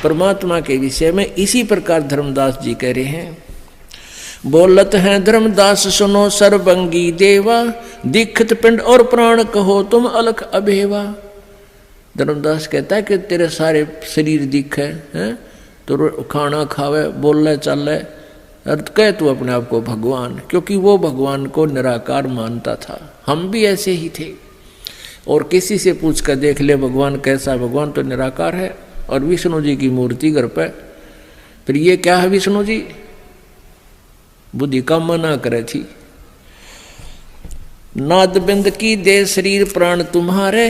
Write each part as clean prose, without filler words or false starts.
परमात्मा के विषय में इसी प्रकार धर्मदास जी कह रहे हैं। बोलत हैं धर्मदास सुनो सर्वंगी देवा, दीक्षित पिंड और प्राण कहो तुम अलख अभेवा। धर्मदास कहता है कि तेरे सारे शरीर दिखे हैं, तो खाना खावे, बोले चले, अर्थ कह तू अपने आप को भगवान, क्योंकि वो भगवान को निराकार मानता था। हम भी ऐसे ही थे। और किसी से पूछ कर देख ले भगवान कैसा, भगवान तो निराकार है। और विष्णु जी की मूर्ति घर पे, फिर ये क्या है विष्णु जी? बुद्धि का मना करे थी। नाद बिंद की दे शरीर प्राण तुम्हारे,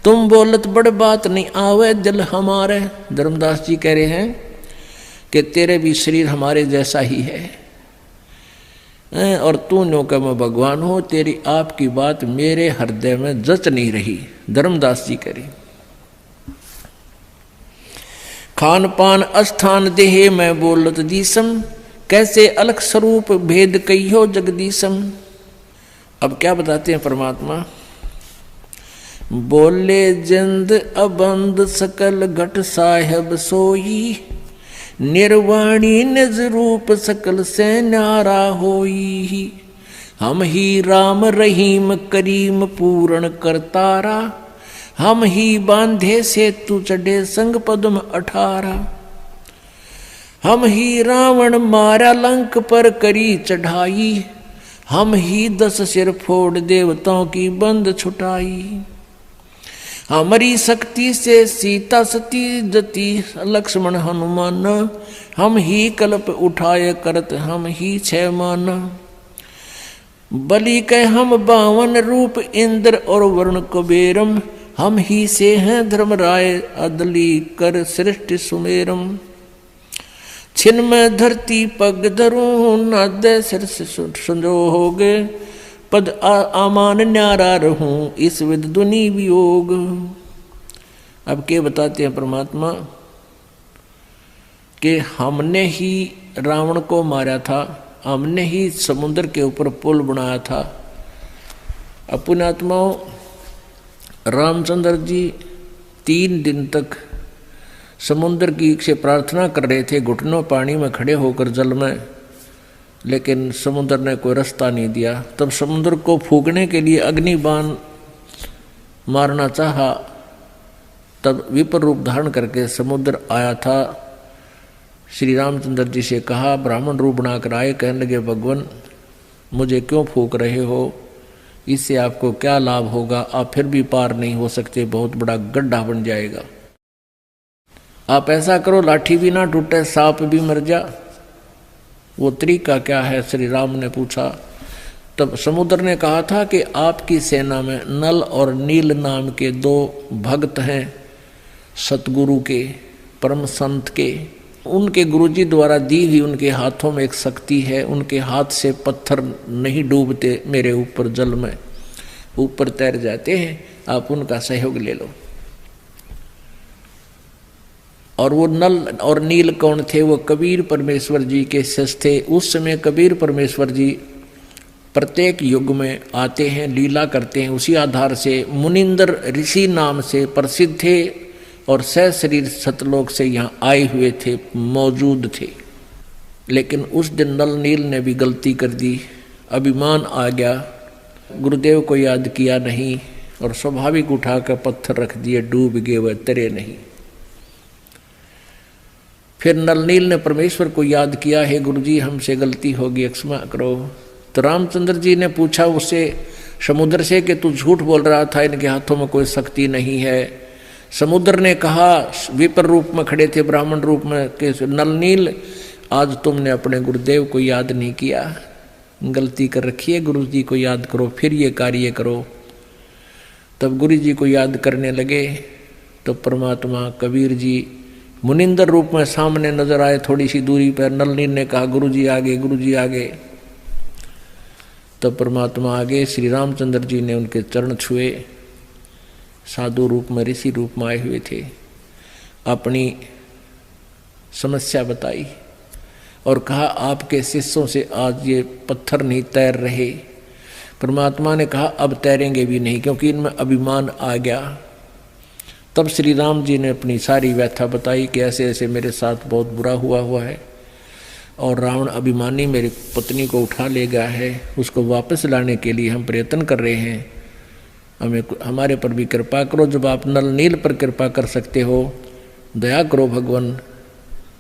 तुम बोलत बड़ बात नहीं आवे दिल हमारे। धर्मदास जी कह रहे हैं कि तेरे भी शरीर हमारे जैसा ही है, और तू नो का मैं भगवान हो, तेरी आपकी बात मेरे हृदय में जच नहीं रही। धर्मदास जी कह रहे खान पान अस्थान देहे मैं बोलत दीसम, कैसे अलग स्वरूप भेद कहियो जगदीशम। अब क्या बताते हैं परमात्मा? बोले जिंद अबंद सकल घट साहेब सोई, निर्वाणी निज रूप सकल से न्यारा होई। हम ही राम रहीम करीम पूर्ण करतारा, हम ही बांधे सेतु चढ़े संग पद्म 18। हम ही रावण मारा लंक पर करी चढ़ाई, हम ही 10 सिर फोड़ देवताओं की बंद छुटाई। हमारी शक्ति से सीता सती जती लक्ष्मण हनुमान, हम ही कल्प उठाए करत हम ही 6 मान। बलि के हम 52 रूप इंद्र और वरुण कुबेरम, हम ही से हैं धर्मराय अदली कर सृष्टि सुमेरम। छिन में धरती पग धरूं नाद सिर संजोगे, पद आमान न्यारा रहूं इस विद दुनि वियोग। अब क्या बताते हैं परमात्मा कि हमने ही रावण को मारा था, हमने ही समुद्र के ऊपर पुल बनाया था। अपने आत्माओं, रामचंद्र जी 3 दिन तक समुद्र की से प्रार्थना कर रहे थे, घुटनों पानी में खड़े होकर जल में, लेकिन समुद्र ने कोई रास्ता नहीं दिया। तब समुद्र को फूकने के लिए अग्नि बाण मारना चाहा, तब विपर रूप धारण करके समुद्र आया था। श्री रामचंद्र जी से कहा, ब्राह्मण रूप बनाकर आए, कहने लगे भगवान मुझे क्यों फूक रहे हो, इससे आपको क्या लाभ होगा, आप फिर भी पार नहीं हो सकते, बहुत बड़ा गड्ढा बन जाएगा। आप ऐसा करो लाठी भी ना टूटे, सांप भी मर जा। वो तरीका क्या है, श्री राम ने पूछा। तब समुद्र ने कहा था कि आपकी सेना में नल और नील नाम के 2 भक्त हैं, सतगुरु के, परम संत के। उनके गुरुजी द्वारा दी हुई उनके हाथों में एक शक्ति है, उनके हाथ से पत्थर नहीं डूबते मेरे ऊपर, जल में ऊपर तैर जाते हैं, आप उनका सहयोग ले लो। और वो नल और नील कौन थे? वो कबीर परमेश्वर जी के शिष्य थे। उस समय कबीर परमेश्वर जी प्रत्येक युग में आते हैं, लीला करते हैं। उसी आधार से मुनिंदर ऋषि नाम से प्रसिद्ध थे और सहशरीर सतलोक से यहाँ आए हुए थे, मौजूद थे। लेकिन उस दिन नल नील ने भी गलती कर दी, अभिमान आ गया, गुरुदेव को याद किया नहीं और स्वाभाविक उठाकर पत्थर रख दिए, डूब गए, वह तरे नहीं। फिर नल नील ने परमेश्वर को याद किया, हे गुरुजी हमसे गलती होगी, क्षमा करो। तो रामचंद्र जी ने पूछा उससे, समुद्र से, कि तू झूठ बोल रहा था, इनके हाथों में कोई शक्ति नहीं है। समुद्र ने कहा, विपर रूप में खड़े थे, ब्राह्मण रूप में, कि नल नील आज तुमने अपने गुरुदेव को याद नहीं किया, गलती कर रखी है, गुरु जी को याद करो, फिर ये कार्य करो। तब गुरु जी को याद करने लगे तो परमात्मा कबीर जी मुनिंदर रूप में सामने नजर आए, थोड़ी सी दूरी पर। नल नील ने कहा, गुरु जी आगे, गुरु जी आगे। तब परमात्मा आगे, श्री रामचंद्र जी ने उनके चरण छुए, साधु रूप में, ऋषि रूप में आए हुए थे, अपनी समस्या बताई और कहा, आपके शिष्यों से आज ये पत्थर नहीं तैर रहे। परमात्मा ने कहा अब तैरेंगे भी नहीं, क्योंकि इनमें अभिमान आ गया। तब श्री राम जी ने अपनी सारी व्यथा बताई कि ऐसे ऐसे मेरे साथ बहुत बुरा हुआ है, और रावण अभिमानी मेरी पत्नी को उठा ले गया है, उसको वापस लाने के लिए हम प्रयत्न कर रहे हैं, हमें हमारे पर भी कृपा करो। जब आप नल नील पर कृपा कर सकते हो, दया करो भगवान,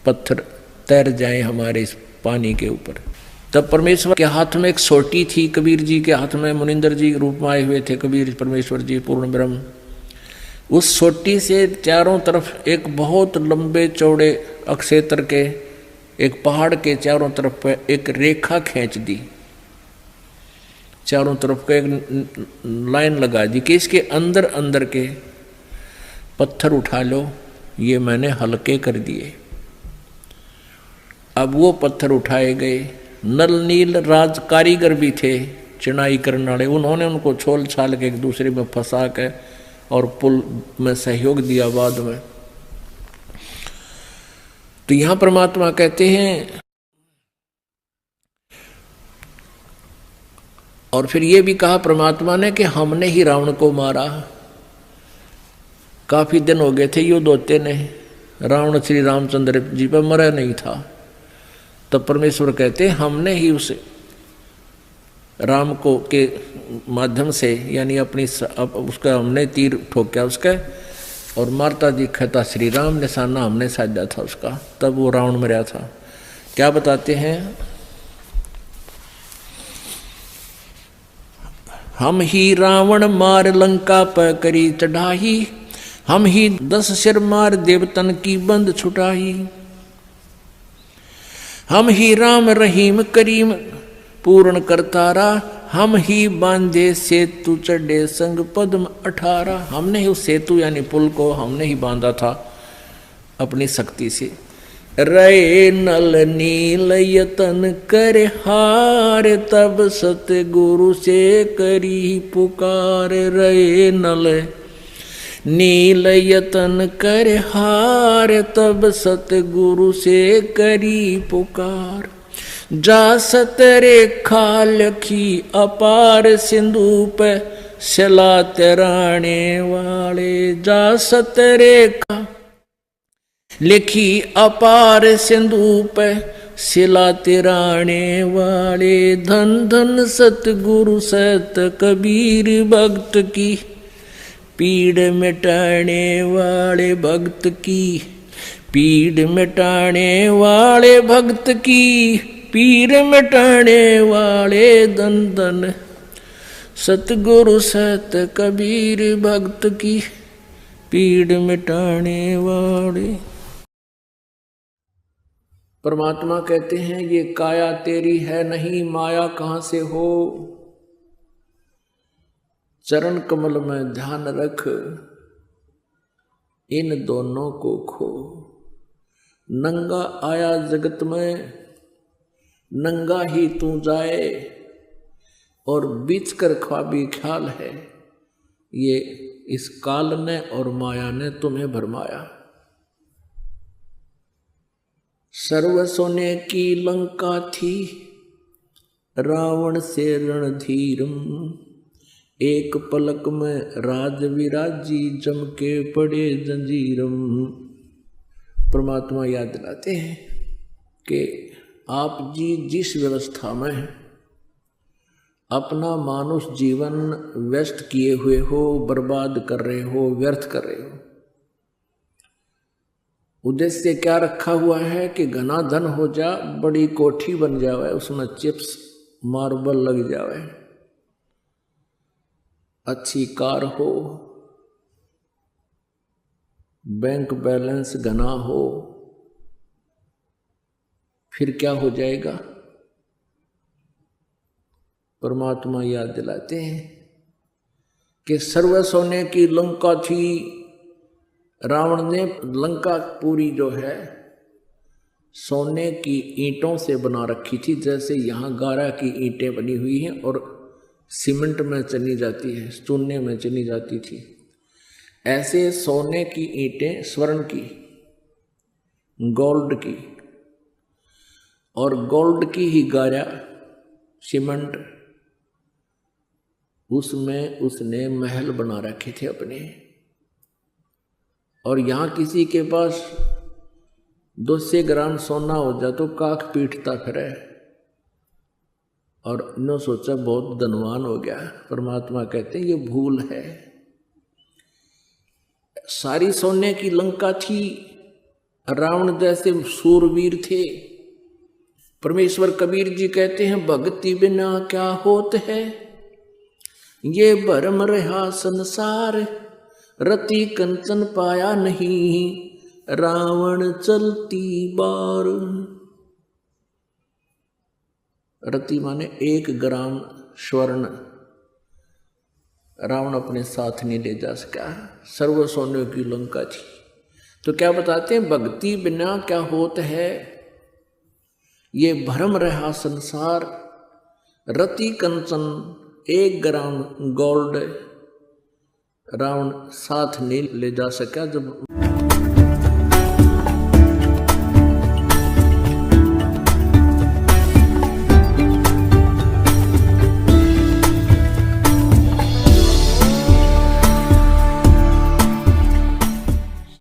पत्थर तैर जाए हमारे इस पानी के ऊपर। तब परमेश्वर के हाथ में एक सोटी थी, कबीर जी के हाथ में मुनिंदर जी रूप में आए हुए थे कबीर परमेश्वर जी पूर्ण ब्रह्म। उस सोटी से चारों तरफ एक बहुत लंबे चौड़े अक्षेत्र के एक पहाड़ के चारों तरफ पे एक रेखा खींच दी, चारों तरफ का एक लाइन लगा दी कि इसके अंदर अंदर के पत्थर उठा लो, ये मैंने हल्के कर दिए। अब वो पत्थर उठाए गए। नल नील राज कारीगर भी थे चिनाई करने वाले, उन्होंने उनको छोल छाल के एक दूसरे में फंसा के और पुल में सहयोग दिया बाद में। तो यहां परमात्मा कहते हैं, और फिर ये भी कहा परमात्मा ने कि हमने ही रावण को मारा। काफी दिन हो गए थे युद्ध होते ने, रावण श्री रामचंद्र जी पर मरा नहीं था। तब परमेश्वर कहते हैं हमने ही उस राम को के माध्यम से, यानी अपनी उसका हमने तीर ठोका उसका, और मारता दिखा था श्री राम, निशाना हमने साधा था उसका, तब वो रावण मरा था। क्या बताते हैं, हम ही रावण मार लंका पर करी चढ़ाई, हम ही 10 सिर मार देवतन की बंद छुटाई, हम ही राम रहीम करीम पूर्ण करतारा, हम ही बांधे सेतु चढ़े संग पद्म 18। हमने ही उस सेतु यानी पुल को हमने ही बांधा था अपनी शक्ति से। रे नल नील यतन कर हार, तब सतगुरु से करी पुकार। रे नल नील यतन कर हार, तब सतगुरु से करी पुकार। जा सतरे खालखी अपार, सिंधु पे सिला तराने वाले। जा सतरे खा लिखी अपार, सिंधु पे सिला तिराने वाले। धन धन सतगुरु सत कबीर, भक्त की पीड़ मिटाने वाले। भक्त की पीड़ मिटाने वाले, भक्त की पीड़ मिटाने वाले। धन धन सतगुरु सत कबीर, भक्त की पीड़ मिटाने वाले। परमात्मा कहते हैं ये काया तेरी है नहीं, माया कहां से हो। चरण कमल में ध्यान रख, इन दोनों को खो। नंगा आया जगत में, नंगा ही तू जाए, और बीच कर ख्वाबी ख्याल है, ये इस काल ने और माया ने तुम्हें भरमाया। सर्व सोने की लंका थी, रावण से रणधीरम। एक पलक में राज विराजी, जम के पड़े जंजीरम। परमात्मा याद दिलाते हैं कि आप जी जिस व्यवस्था में अपना मानुष जीवन व्यस्त किए हुए हो, बर्बाद कर रहे हो, व्यर्थ कर रहे हो, उद्देश्य क्या रखा हुआ है कि घना धन हो जा, बड़ी कोठी बन जावे, उसमें चिप्स मार्बल लग जावे, अच्छी कार हो, बैंक बैलेंस घना हो, फिर क्या हो जाएगा। परमात्मा याद दिलाते हैं कि सर्व सोने की लंका थी। रावण ने लंका पूरी जो है सोने की ईंटों से बना रखी थी, जैसे यहाँ गारा की ईंटें बनी हुई हैं और सीमेंट में चनी जाती है, चूने में चनी जाती थी, ऐसे सोने की ईंटें, स्वर्ण की, गोल्ड की, और गोल्ड की ही गारा सीमेंट उसमें उसने महल बना रखे थे अपने, और यहां किसी के पास 200 ग्राम सोना हो जाए तो काख पीटता फिरे, और इन्हों सोचा बहुत धनवान हो गया। परमात्मा कहते हैं ये भूल है। सारी सोने की लंका थी, रावण जैसे सूरवीर थे। परमेश्वर कबीर जी कहते हैं भक्ति बिना क्या होत है, ये भरम रहा संसार, रति कंचन पाया नहीं, रावण चलती बार। रति माने 1 ग्राम स्वर्ण रावण अपने साथ नहीं ले जा सका, सर्व सोने की लंका थी। तो क्या बताते हैं, भक्ति बिना क्या होत है, ये भ्रम रहा संसार, रति कंचन 1 ग्राम गोल्ड रावण साथ नहीं ले जा सका। जब